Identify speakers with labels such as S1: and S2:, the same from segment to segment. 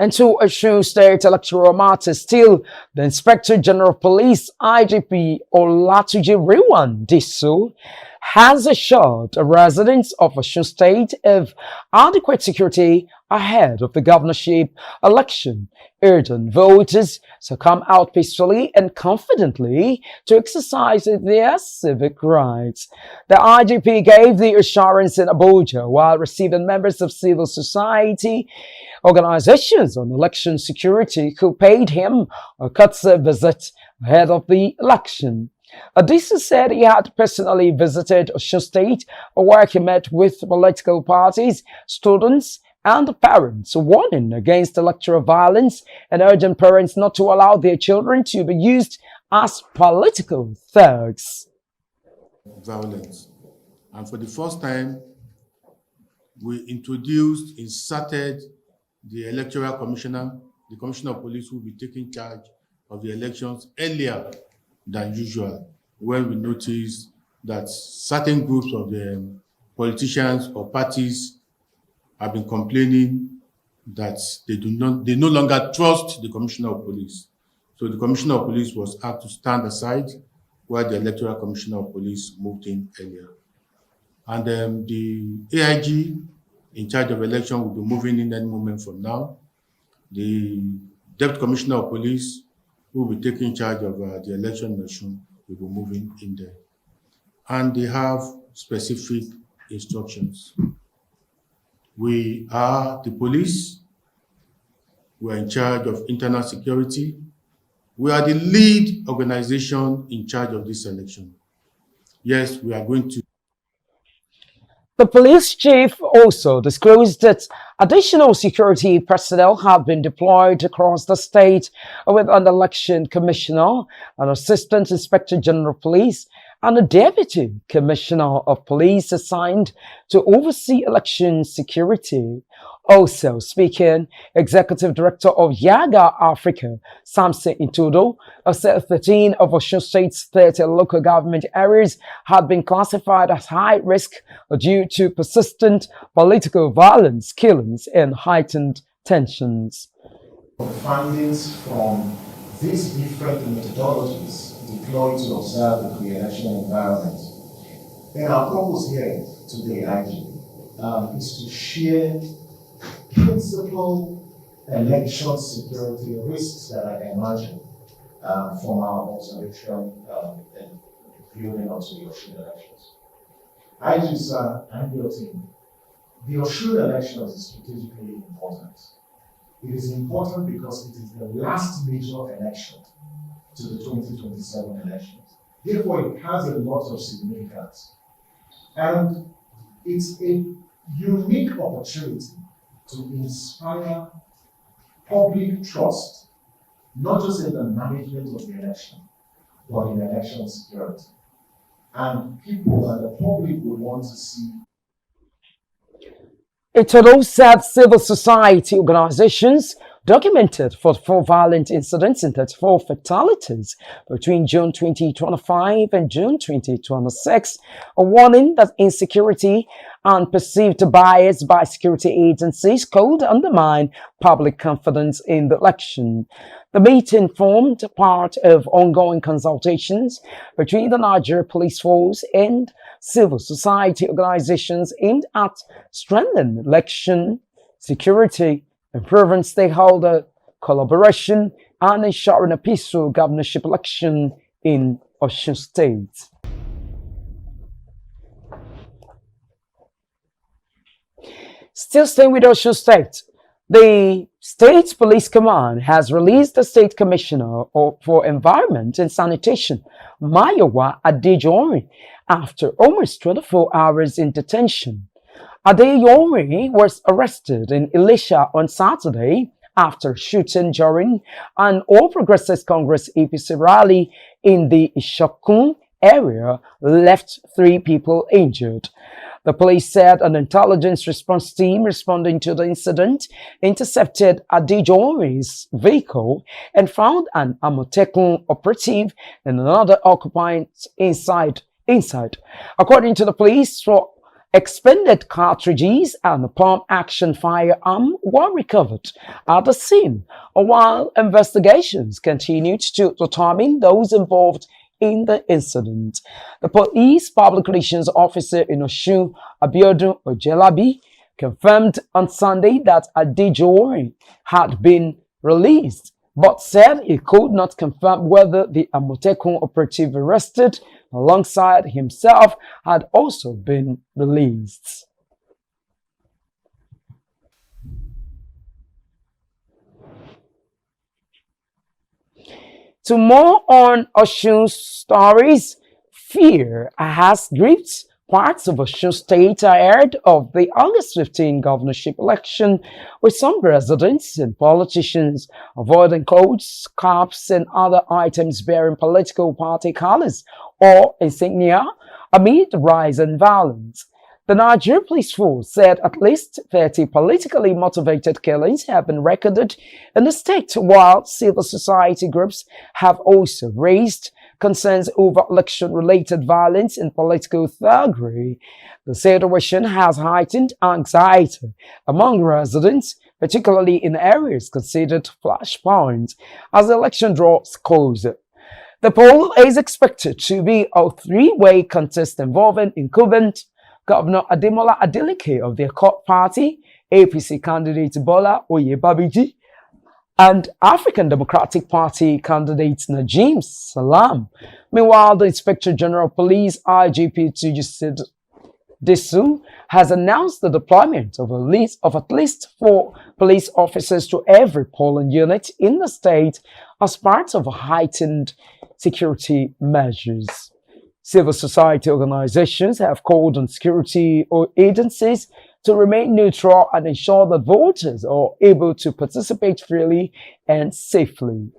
S1: Into Osun State electoral matters still, the Inspector General of Police IGP Olatunji Rewan Disu has assured residents of Osun State of adequate security ahead of the governorship election, urging voters to come out peacefully and confidently to exercise their civic rights. The IGP gave the assurance in Abuja while receiving members of civil society organizations on election security who paid him a courtesy visit ahead of the election. Adisa said he had personally visited Osun State, where he met with political parties, students, and parents, warning against electoral violence and urging parents not to allow their children to be used as political thugs.
S2: Violence. And for the first time, we inserted the electoral commissioner, the commissioner of police, who will be taking charge of the elections earlier than usual, when we notice that certain groups of the politicians or parties have been complaining that they no longer trust the commissioner of police. So the commissioner of police was asked to stand aside while the electoral commissioner of police moved in earlier. And the AIG in charge of election will be moving in any moment from now. The deputy commissioner of police, who will be taking charge of the election mission, will be moving in there. And they have specific instructions. We are the police. We are in charge of internal security. We are the lead organization in charge of this election. Yes, we are going to.
S1: The police chief also disclosed that additional security personnel have been deployed across the state with an election commissioner, an assistant inspector general of police, and a deputy commissioner of police assigned to oversee election security. Also speaking, Executive Director of Yaga Africa, Samson Intudo, said 13 of Osun State's 30 local government areas had been classified as high risk due to persistent political violence, killings, and heightened tensions.
S3: Findings from these different methodologies deployed to observe the pre-election environment. And our purpose here today, actually, is to share principal election security risks that are emerging from our observation and building up to the Osun elections. And your team, the Osun elections is strategically important. It is important because it is the last major election to the 2027 elections. Therefore, it has a lot of significance. And it's a unique opportunity to inspire public trust, not just in the management of the election, but in election security. And people and the public will want to see.
S1: It had said civil society organizations documented 44 violent incidents and 34 fatalities between June 2025 and June 2026, a warning that insecurity and perceived bias by security agencies could undermine public confidence in the election. The meeting formed part of ongoing consultations between the Nigeria Police Force and civil society organizations aimed at strengthening election security, improving stakeholder collaboration, and ensuring a peaceful governorship election in Osun State. Still staying with Osun State, the State Police Command has released the State Commissioner for Environment and Sanitation, Mayowa Adejori, after almost 24 hours in detention. Adeyori was arrested in Elisha on Saturday after shooting during an All Progressives Congress APC rally in the Ishokun area left 3 people injured. The police said an intelligence response team responding to the incident intercepted Adejori's vehicle and found an Amotekun operative and another occupant inside. According to the police, Expended cartridges and a pump-action firearm were recovered at the scene, while investigations continued to determine those involved in the incident. The police public relations officer in Osun, Abiodun Ojelabi, confirmed on Sunday that Adejori had been released, but said he could not confirm whether the Amotekun operative arrested alongside himself had also been released. To more on Osun's stories, fear has gripped parts of Osun State ahead of the August 15 governorship election, with some residents and politicians avoiding coats, caps, and other items bearing political party colors or insignia amid the rise in violence. The Nigerian Police Force said at least 30 politically motivated killings have been recorded in the state, while civil society groups have also raised concerns over election-related violence and political thuggery. The situation has heightened anxiety among residents, particularly in areas considered flashpoints, as the election draws closer. The poll is expected to be a three-way contest involving incumbent Governor Ademola Adeleke of the Accord Party, APC candidate Bola Oyebabiji, and African Democratic Party candidate Najim Salam. Meanwhile, the Inspector General of Police, IGP Tujisid Disu, has announced the deployment of at least 4 police officers to every polling unit in the state as part of heightened security measures. Civil society organizations have called on security agencies to remain neutral and ensure that voters are able to participate freely and safely.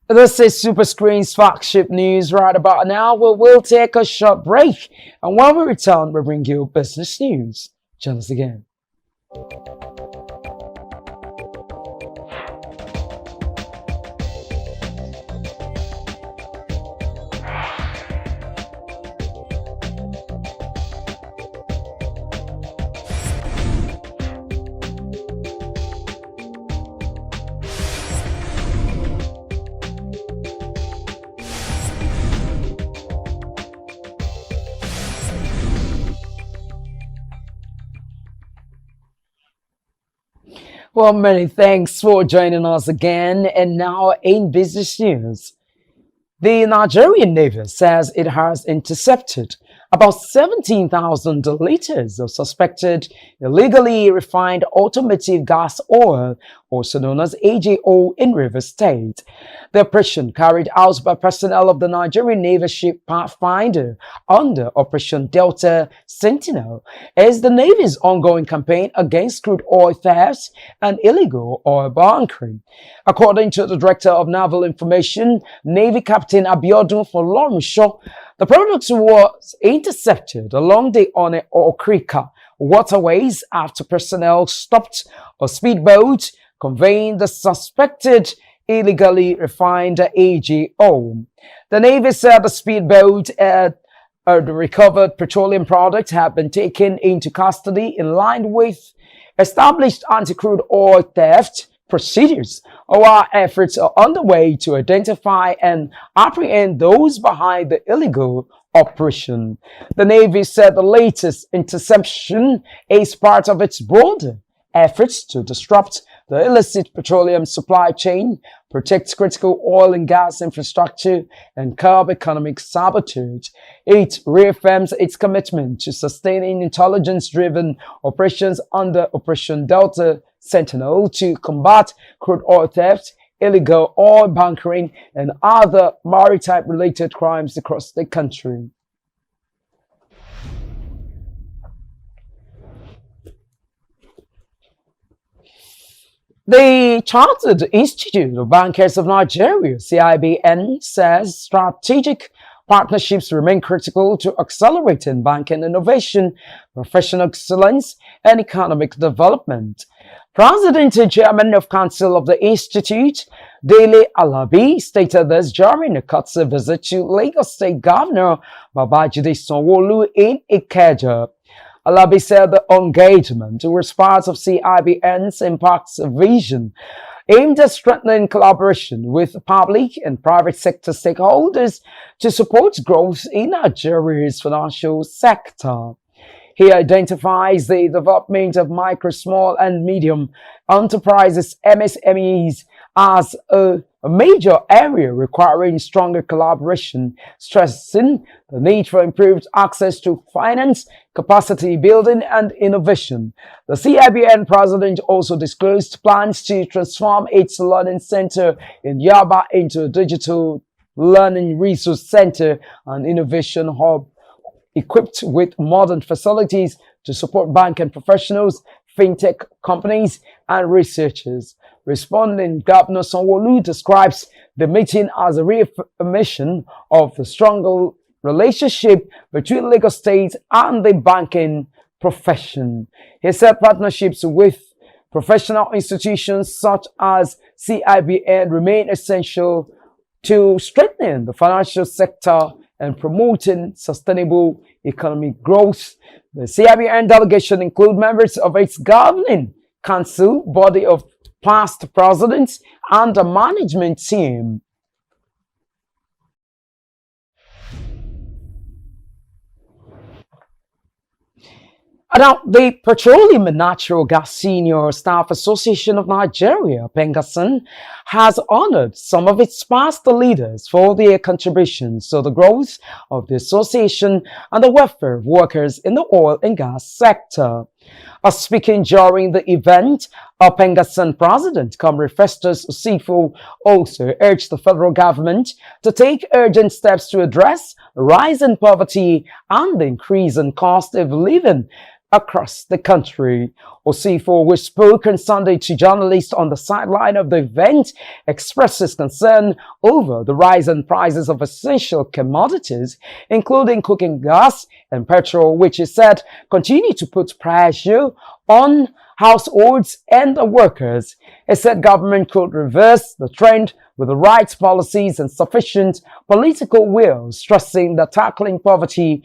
S1: This is Super Screen's flagship news right about now. We will take a short break, and when we return, we'll bring you business news. Join us again. Well, many thanks for joining us again. And now in business news, the Nigerian Navy says it has intercepted about 17,000 liters of suspected illegally refined automotive gas oil, also known as AGO, in Rivers State. The operation, carried out by personnel of the Nigerian Navy ship Pathfinder under Operation Delta Sentinel, is the Navy's ongoing campaign against crude oil thefts and illegal oil bunkering. According to the Director of Naval Information, Navy Captain Abiodun Folorunsho, the product was intercepted along the One Okrika waterways after personnel stopped a speedboat conveying the suspected illegally refined AGO. The Navy said the speedboat and the recovered petroleum products have been taken into custody in line with established anti-crude oil theft procedures. Our efforts are underway to identify and apprehend those behind the illegal operation. The Navy said the latest interception is part of its broader efforts to disrupt the illicit petroleum supply chain, protect critical oil and gas infrastructure, and curb economic sabotage. It reaffirms its commitment to sustaining intelligence-driven operations under Operation Delta Sentinel to combat crude oil theft, illegal oil bunkering, and other maritime-related crimes across the country. The Chartered Institute of Bankers of Nigeria, CIBN, says strategic Partnerships remain critical to accelerating banking innovation, professional excellence, and economic development. President and Chairman of Council of the Institute, Dele Alabi, stated this during a courtesy visit to Lagos State Governor Babajide Sanwo-Olu in Ikeja. Alabi said the engagement was part of CIBN's Impact Vision, aimed at strengthening collaboration with public and private sector stakeholders to support growth in Nigeria's financial sector. He identifies the development of micro, small, and medium enterprises (MSMEs) as a major area requiring stronger collaboration, stressing the need for improved access to finance, capacity building, and innovation. The CIBN president also disclosed plans to transform its learning center in Yaba into a digital learning resource center and innovation hub equipped with modern facilities to support banking professionals, fintech companies, and researchers. Responding, Governor Sanwo-Olu describes the meeting as a reaffirmation of the stronger relationship between Lagos State and the banking profession. He said partnerships with professional institutions such as CIBN remain essential to strengthening the financial sector and promoting sustainable economic growth. The CIBN delegation include members of its governing council, body of past presidents, and the management team. Now, the Petroleum and Natural Gas Senior Staff Association of Nigeria, PENGASN, has honored some of its past leaders for their contributions to the growth of the association and the welfare of workers in the oil and gas sector. Speaking during the event, PENGASN President, Comrade Festus Osifo, also urged the federal government to take urgent steps to address rising poverty and the increase in cost of living across the country. Osifo, who spoke on Sunday to journalists on the sideline of the event, expresses concern over the rise in prices of essential commodities, including cooking gas and petrol, which he said continue to put pressure on households and the workers. He said government could reverse the trend with the right policies and sufficient political will, stressing that tackling poverty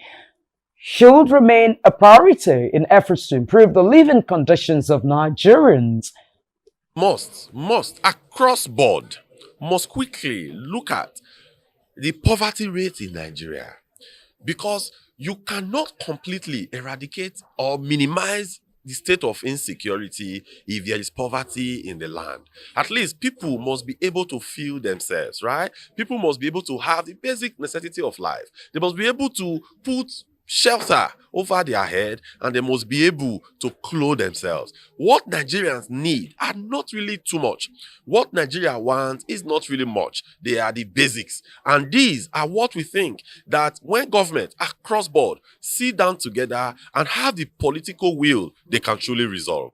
S1: should remain a priority in efforts to improve the living conditions of Nigerians.
S4: Must across board, must quickly look at the poverty rate in Nigeria, because you cannot completely eradicate or minimize the state of insecurity if there is poverty in the land. At least people must be able to feel themselves, right? People must be able to have the basic necessity of life. They must be able to put shelter over their head, and they must be able to clothe themselves. What Nigerians need are not really too much. What Nigeria wants is not really much. They are the basics. And these are what we think that when government across board sit down together and have the political will, they can truly resolve.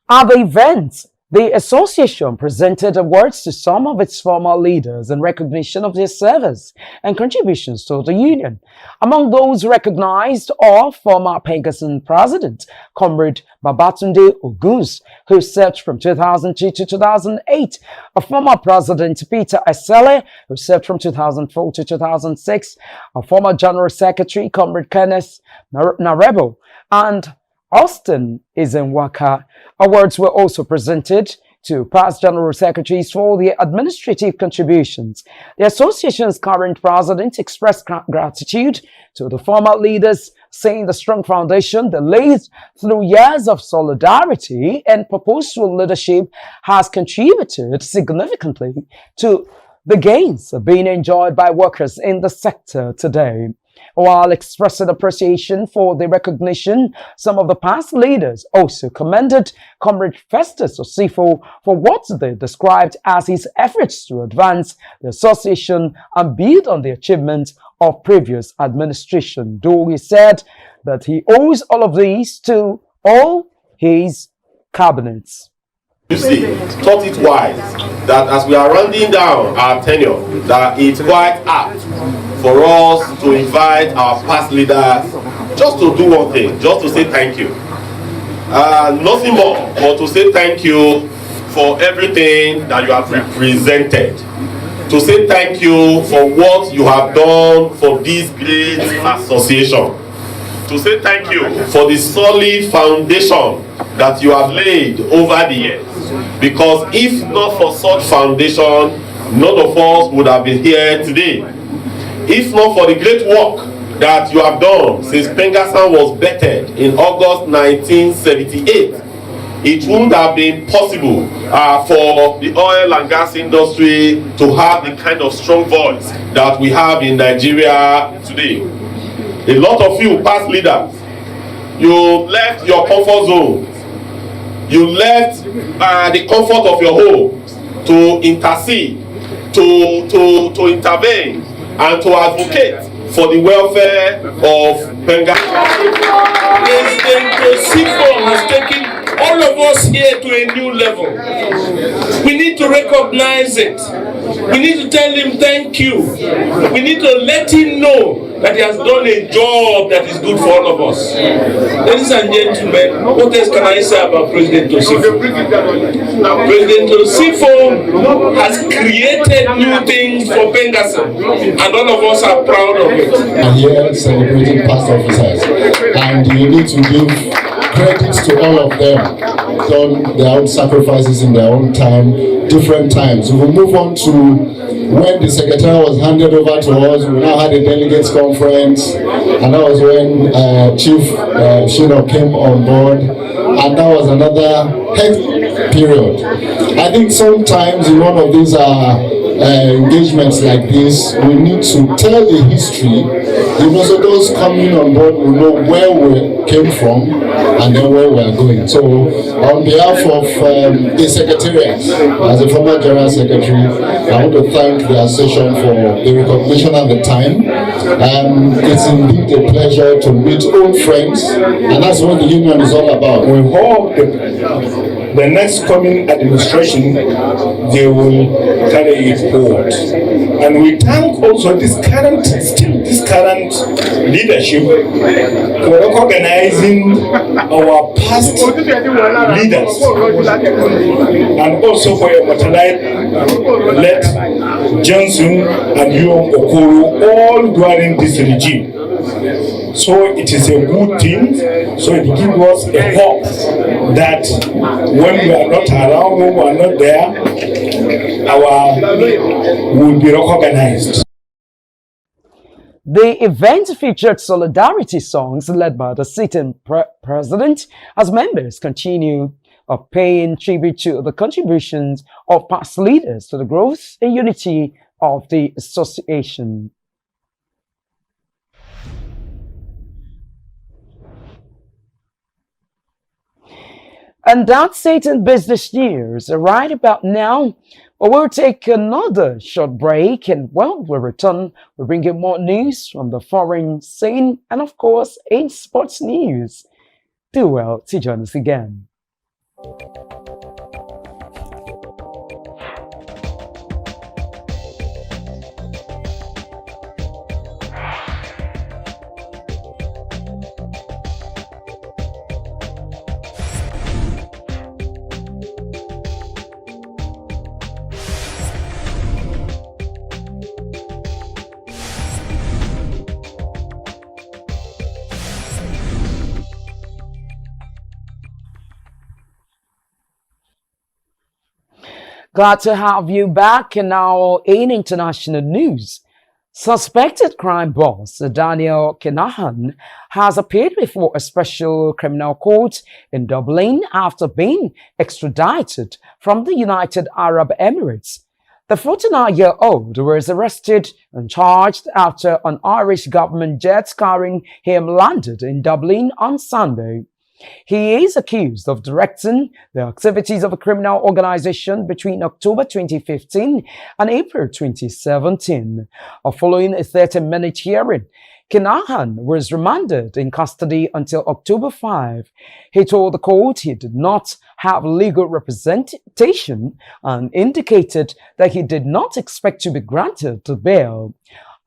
S1: At the event, the association presented awards to some of its former leaders in recognition of their service and contributions to the union. Among those recognized are former PENGASN president, Comrade Babatunde Ogun, who served from 2002 to 2008, a former president, Peter Esele, who served from 2004 to 2006, a former general secretary, Comrade Kenneth Narebo, and Austin Izenwaka. Awards were also presented to past general secretaries for their administrative contributions. The association's current president expressed gratitude to the former leaders, saying the strong foundation they laid through years of solidarity and purposeful leadership has contributed significantly to the gains being enjoyed by workers in the sector today. While expressing appreciation for the recognition, some of the past leaders also commended Comrade Festus Osifo for what they described as his efforts to advance the association and build on the achievements of previous administration, though he said that he owes all of these to all his cabinets.
S4: You see, thought it wise that as we are rounding down our tenure, that it's quite apt for us to invite our past leaders just to do one thing, just to say thank you. Nothing more but to say thank you for everything that you have represented. To say thank you for what you have done for this great association. To say thank you for the solid foundation that you have laid over the years. Because if not for such foundation, none of us would have been here today. If not for the great work that you have done since Pengassan was bettered in August 1978, it wouldn't have been possible for the oil and gas industry to have the kind of strong voice that we have in Nigeria today. A lot of you past leaders, you left your comfort zone. You left the comfort of your home to intercede, to intervene, and to advocate for the welfare of Pengassan.
S5: President Osun has taken all of us here to a new level. We need to recognize it. We need to tell him thank you. We need to let him know that he has done a job that is good for all of us. Ladies and gentlemen, what else can I say about President Osifo? President Osifo has created new things for Pengassan, and all of us are proud of it.
S3: And here celebrating past officers, and you need to give credit to all of them, done their own sacrifices in their own time, different times. We will move on to when the secretary was handed over to us. We now had a delegates conference, and that was when Chief Shino came on board, and that was another hectic period. I think sometimes in one of these engagements like this, we need to tell the history, so those coming on board will know where we came from and then where we are going. So on behalf of the Secretariat, as a former General Secretary, I want to thank the association for the recognition and the time. It's indeed a pleasure to meet old friends, and that's what the union is all about.
S5: We hope the next coming administration, they will carry it forward. And we thank also this current leadership for recognizing our past leaders, and also for your led Johnson and Yom Okoro, all during this regime. So it is a good thing. So it gives us a hope that when we are not around, when we are not there, our will be recognized.
S1: The event featured solidarity songs led by the sitting president as members continue paying tribute to the contributions of past leaders to the growth and unity of the association. And that's it in business news. Right about now, we'll take another short break, and when we return, we'll bring you more news from the foreign scene and, of course, in sports news. Do well to join us again. Glad to have you back. And now in international news, suspected crime boss Daniel Kinahan has appeared before a special criminal court in Dublin after being extradited from the United Arab Emirates. The 49-year-old was arrested and charged after an Irish government jet carrying him landed in Dublin on Sunday. He is accused of directing the activities of a criminal organization between October 2015 and April 2017. Following a 30-minute hearing, Kinahan was remanded in custody until October 5. He told the court he did not have legal representation and indicated that he did not expect to be granted the bail.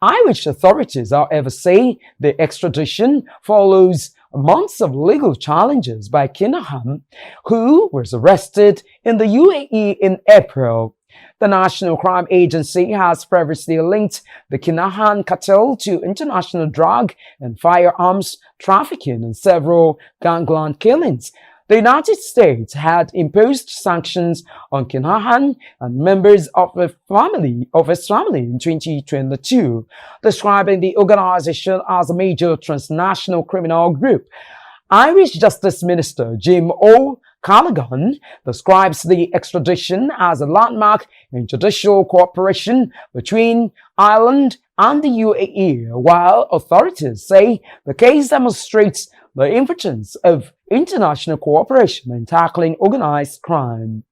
S1: Irish authorities, however, say the extradition follows months of legal challenges by Kinahan, who was arrested in the UAE in April. The National Crime Agency has previously linked the Kinahan cartel to international drug and firearms trafficking and several gangland killings. The United States had imposed sanctions on Kinahan and members of his family in 2022, describing the organization as a major transnational criminal group. Irish Justice Minister Jim O'Callaghan describes the extradition as a landmark in judicial cooperation between Ireland and the UAE, while authorities say the case demonstrates the importance of international cooperation in tackling organized crime.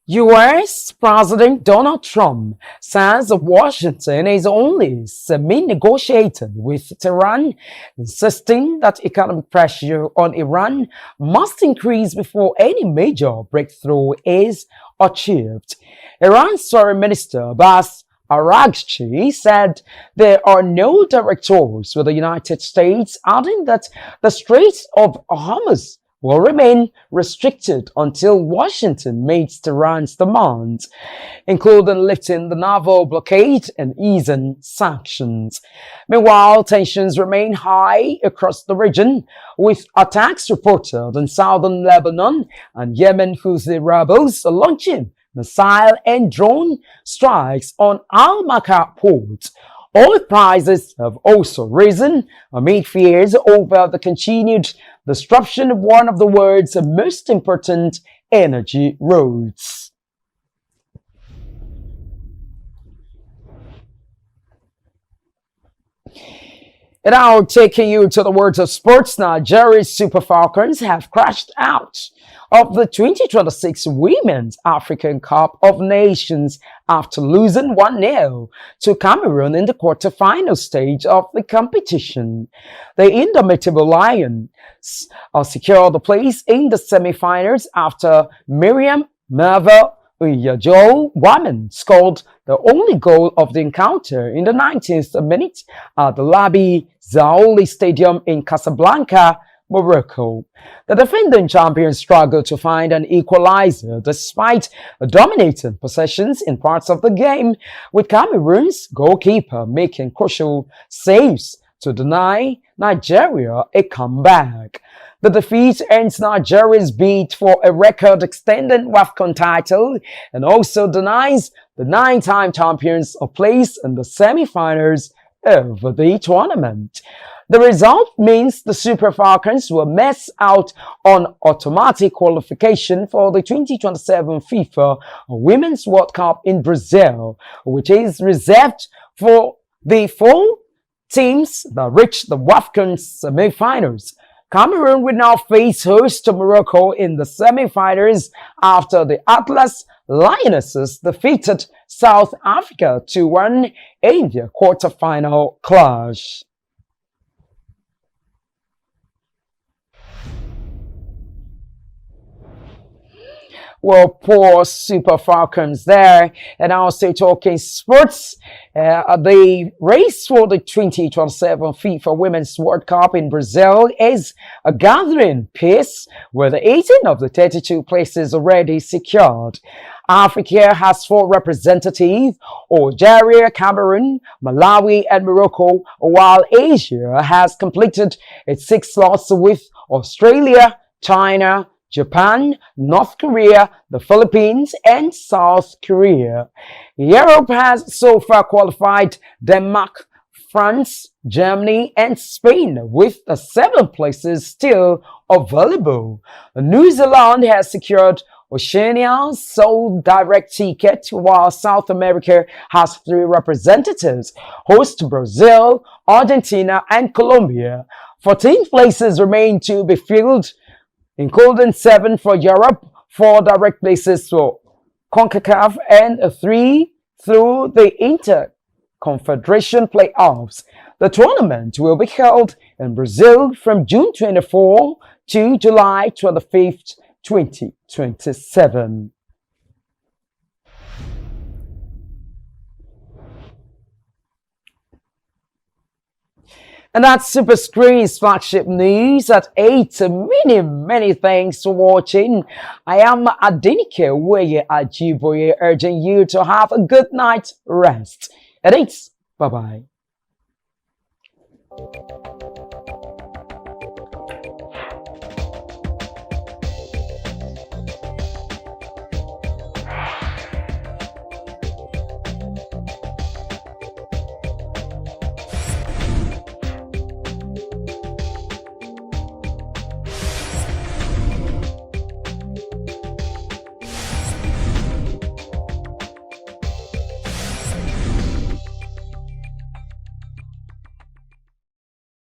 S1: U.S. President Donald Trump says Washington is only semi-negotiating with Tehran, insisting that economic pressure on Iran must increase before any major breakthrough is achieved. Iran's Foreign Minister Abbas Araghchi said there are no direct talks with the United States, adding that the Strait of Hormuz will remain restricted until Washington meets Tehran's demands, including lifting the naval blockade and easing sanctions. Meanwhile, tensions remain high across the region, with attacks reported in southern Lebanon and Yemen Houthi rebels launching missile and drone strikes on Al-Makah port. Oil prices have also risen amid fears over the continued disruption of one of the world's most important energy routes. And now taking you to the world of sports, Nigeria's Super Falcons have crashed out of the 2026 Women's African Cup of Nations after losing 1-0 to Cameroon in the quarter-final stage of the competition. The indomitable Lions secured the place in the semi-finals after Miriam Merva Uyajo Waman scored the only goal of the encounter in the 19th minute at the Labi Zaoli Stadium in Casablanca, Morocco. The defending champions struggled to find an equalizer despite dominating possessions in parts of the game, with Cameroon's goalkeeper making crucial saves to deny Nigeria a comeback. The defeat ends Nigeria's bid for a record-extended WAFCON title and also denies the 9-time champions a place in the semi-finals of the tournament. The result means the Super Falcons will miss out on automatic qualification for the 2027 FIFA Women's World Cup in Brazil, which is reserved for the 4 teams that reach the WAFCON semi-finals. Cameroon will now face host to Morocco in the semi-finals after the Atlas Lionesses defeated South Africa 2-1 in their quarter-final clash. Well, poor Super Falcons there. And also talking sports, the race for the 2027 FIFA Women's World Cup in Brazil is gathering pace, with 18 of the 32 places already secured. Africa has 4 representatives: Algeria, Cameroon, Malawi, and Morocco, while Asia has completed its 6 slots with Australia, China, Japan, North Korea, the Philippines, and South Korea. Europe has so far qualified Denmark, France, Germany, and Spain, with the 7 places still available. New Zealand has secured Oceania's sole direct ticket, while South America has 3 representatives: host Brazil, Argentina, and Colombia. 14 places remain to be filled including 7 for Europe, 4 direct places for CONCACAF, and 3 through the Inter-Confederation playoffs. The tournament will be held in Brazil from June 24 to July 25th, 2027. And that's Super Screen's flagship news at 8. Many thanks for watching. I am Adenike Weye Ajiboye, urging you to have a good night rest. At 8. Bye-bye.